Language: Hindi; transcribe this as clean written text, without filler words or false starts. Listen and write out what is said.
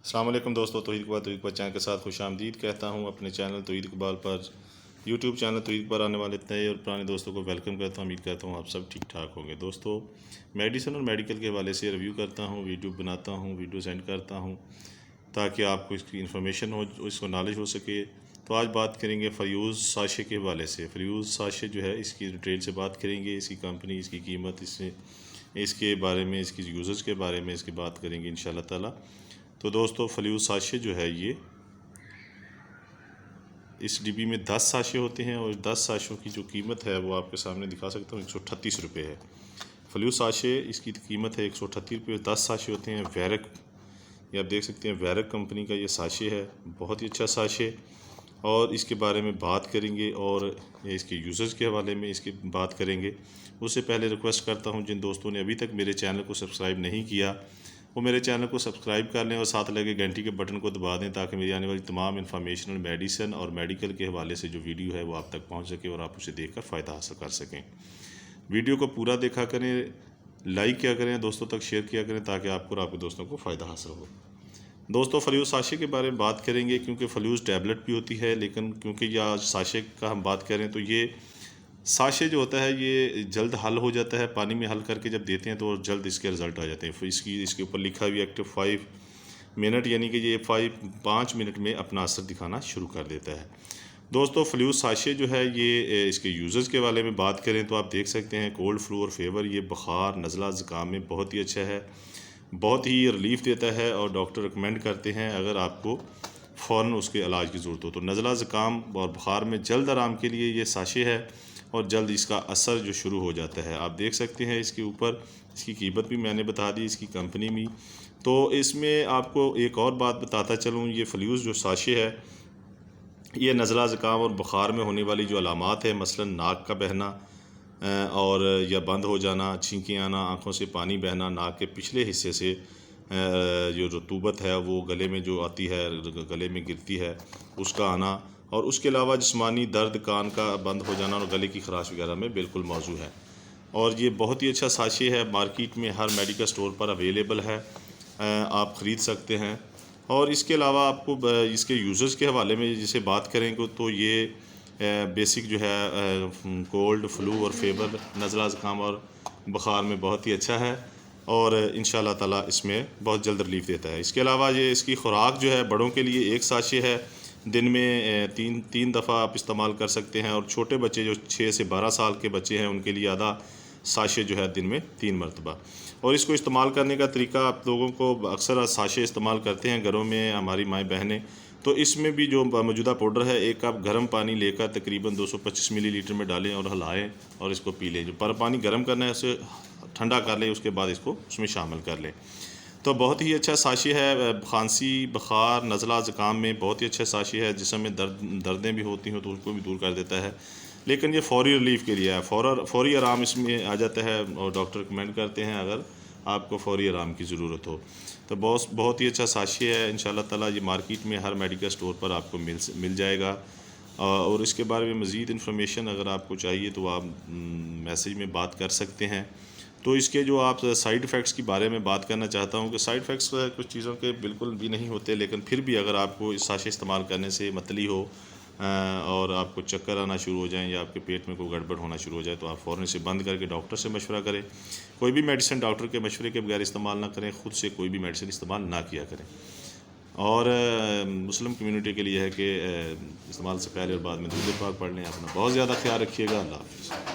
अस्सलाम वालेकुम दोस्तों, तौहीद इकबाल चैनल के साथ खुश आमदीद कहता हूँ। अपने चैनल तौहीद इकबाल पर यूट्यूब चैनल तौहीद इकबाल आने वाले नए और पुराने दोस्तों को वेलकम करता हूँ। उम्मीद करता हूँ आप सब ठीक ठाक होंगे। दोस्तों, मेडिसिन और मेडिकल के हवाले से रिव्यू करता हूँ, वीडियो बनाता हूँ, वीडियो सेंड करता हूँ ताकि आपको इसकी इन्फॉर्मेशन हो, इसको नॉलेज हो सके। तो आज बात करेंगे फ्यूज़ साशे के हवाले से। फ्यूज़ साशे जो है, इसकी डिटेल से बात करेंगे, इसकी कंपनी, इसकी कीमत, इसके बारे में, इसकी यूज़र्स के बारे में इसकी बात करेंगे इंशाल्लाह ताला। तो दोस्तों, फ्यूज़ साशे जो है, ये इस डिब्बी में 10 साशे होते हैं और 10 साशों की जो कीमत है वो आपके सामने दिखा सकता हूँ, 138 रुपये है। फ्यूज़ साशे इसकी कीमत है 138 रुपये। 10 साशे होते हैं। वैरक, ये आप देख सकते हैं, वैरक कंपनी का ये साशे है, बहुत ही अच्छा साशे। और इसके बारे में बात करेंगे और इसके यूज़र्स के हवाले में इसकी बात करेंगे। उससे पहले रिक्वेस्ट करता हूँ, जिन दोस्तों ने अभी तक मेरे चैनल को सब्सक्राइब नहीं किया वो मेरे चैनल को सब्सक्राइब कर लें और साथ लगे घंटी के बटन को दबा दें ताकि मेरी आने वाली तमाम इन्फॉर्मेशनल मेडिसिन और मेडिकल के हवाले से जो वीडियो है वो आप तक पहुँच सके और आप उसे देखकर फ़ायदा हासिल कर सकें। वीडियो को पूरा देखा करें, लाइक किया करें, दोस्तों तक शेयर किया करें ताकि आपको और आपके दोस्तों को फ़ायदा हासिल हो। दोस्तों, फ्यूज़ साशे के बारे में बात करेंगे क्योंकि फ्यूज़ टैबलेट भी होती है, लेकिन क्योंकि ये आज साशे का हम बात करें तो ये साशे जो होता है ये जल्द हल हो जाता है। पानी में हल करके जब देते हैं तो जल्द इसके रिज़ल्ट आ जाते हैं। फिर इसके ऊपर लिखा हुआ एक्टिव 5 मिनट, यानी कि ये 5 मिनट में अपना असर दिखाना शुरू कर देता है। दोस्तों, फ्यूज़ साशे जो है, ये इसके यूज़र्स के बारे में बात करें तो आप देख सकते हैं, कोल्ड फ्लू और फेवर, ये बुखार, नज़ला, ज़ुकाम में बहुत ही अच्छा है, बहुत ही रिलीफ़ देता है और डॉक्टर रिकमेंड करते हैं अगर आपको फ़ौरन उसके इलाज की ज़रूरत हो तो। नज़ला, ज़ुकाम और बुखार में जल्द आराम के लिए ये साशे है और जल्द इसका असर जो शुरू हो जाता है। आप देख सकते हैं इसके ऊपर, इसकी कीमत भी मैंने बता दी, इसकी कंपनी भी। तो इसमें आपको एक और बात बताता चलूँ, ये फ्यूज़ जो साशे है, ये नज़ला, ज़ुकाम और बुखार में होने वाली जो अलामात है, मसलन नाक का बहना और या बंद हो जाना, छींकें आना, आँखों से पानी बहना, नाक के पिछले हिस्से से जो रतूबत है वो गले में जो आती है, गले में गिरती है, उसका आना, और उसके अलावा जिस्मानी दर्द, कान का बंद हो जाना और गले की खराश वगैरह में बिल्कुल मौजू है। और ये बहुत ही अच्छा साशे है, मार्केट में हर मेडिकल स्टोर पर अवेलेबल है, आप ख़रीद सकते हैं। और इसके अलावा आपको इसके यूज़र्स के हवाले में जिसे बात करेंगे तो ये बेसिक जो है, कोल्ड, फ्लू और फेवर, नज़ला, ज़ुकाम और बुखार में बहुत ही अच्छा है और इंशाल्लाह ताला इसमें बहुत जल्द रिलीफ़ देता है। इसके अलावा ये इसकी खुराक जो है, बड़ों के लिए एक साशे है, दिन में तीन दफ़ा आप इस्तेमाल कर सकते हैं, और छोटे बच्चे जो 6 से 12 साल के बच्चे हैं उनके लिए आधा साशे जो है दिन में 3 मरतबा। और इसको इस्तेमाल करने का तरीका, आप लोगों को अक्सर साशे इस्तेमाल करते हैं घरों में हमारी माएँ बहनें, तो इसमें भी जो मौजूदा पाउडर है, 1 कप गर्म पानी लेकर तकरीबन 225 मिलीलीटर में डालें और हिलाएं और इसको पी लें। जो पर पानी गर्म करना है उसे ठंडा कर लें, उसके बाद इसको उसमें शामिल कर लें। तो बहुत ही अच्छा साशे है, खांसी, बुखार, नज़ला, ज़ुकाम में बहुत ही अच्छा साशे है। जिस्म में दर्दें भी होती हैं तो उनको भी दूर कर देता है, लेकिन ये फ़ौरी रिलीफ़ के लिए है, फ़ौरी आराम इसमें आ जाता है और डॉक्टर रिकमेंड करते हैं अगर आपको फ़ौरी आराम की ज़रूरत हो। तो बहुत ही अच्छा साशे है। इंशाल्लाह ताला ये मार्केट में हर मेडिकल स्टोर पर आपको मिल जाएगा। और इसके बारे में मज़ीद इन्फॉर्मेशन अगर आपको चाहिए तो आप मैसेज में बात कर सकते हैं। तो इसके जो आप साइड इफ़ेक्ट्स के बारे में बात करना चाहता हूँ कि साइड इफ़ेक्ट्स कुछ चीज़ों के बिल्कुल भी नहीं होते, लेकिन फिर भी अगर आपको इस साशे इस्तेमाल करने से मतली हो और आपको चक्कर आना शुरू हो जाएं या आपके पेट में कोई गड़बड़ होना शुरू हो जाए तो आप फ़ौरन से बंद करके डॉक्टर से मशवरा करें। कोई भी मेडिसिन डॉक्टर के मशवरे के बगैर इस्तेमाल ना करें, ख़ुद से कोई भी मेडिसिन इस्तेमाल ना किया करें। और मुस्लिम कम्युनिटी के लिए है कि इस्तेमाल से पहले और बाद में दुरूद पाक पढ़ लें। अपना बहुत ज़्यादा ख्याल रखिएगा। अल्लाह हाफ़िज़।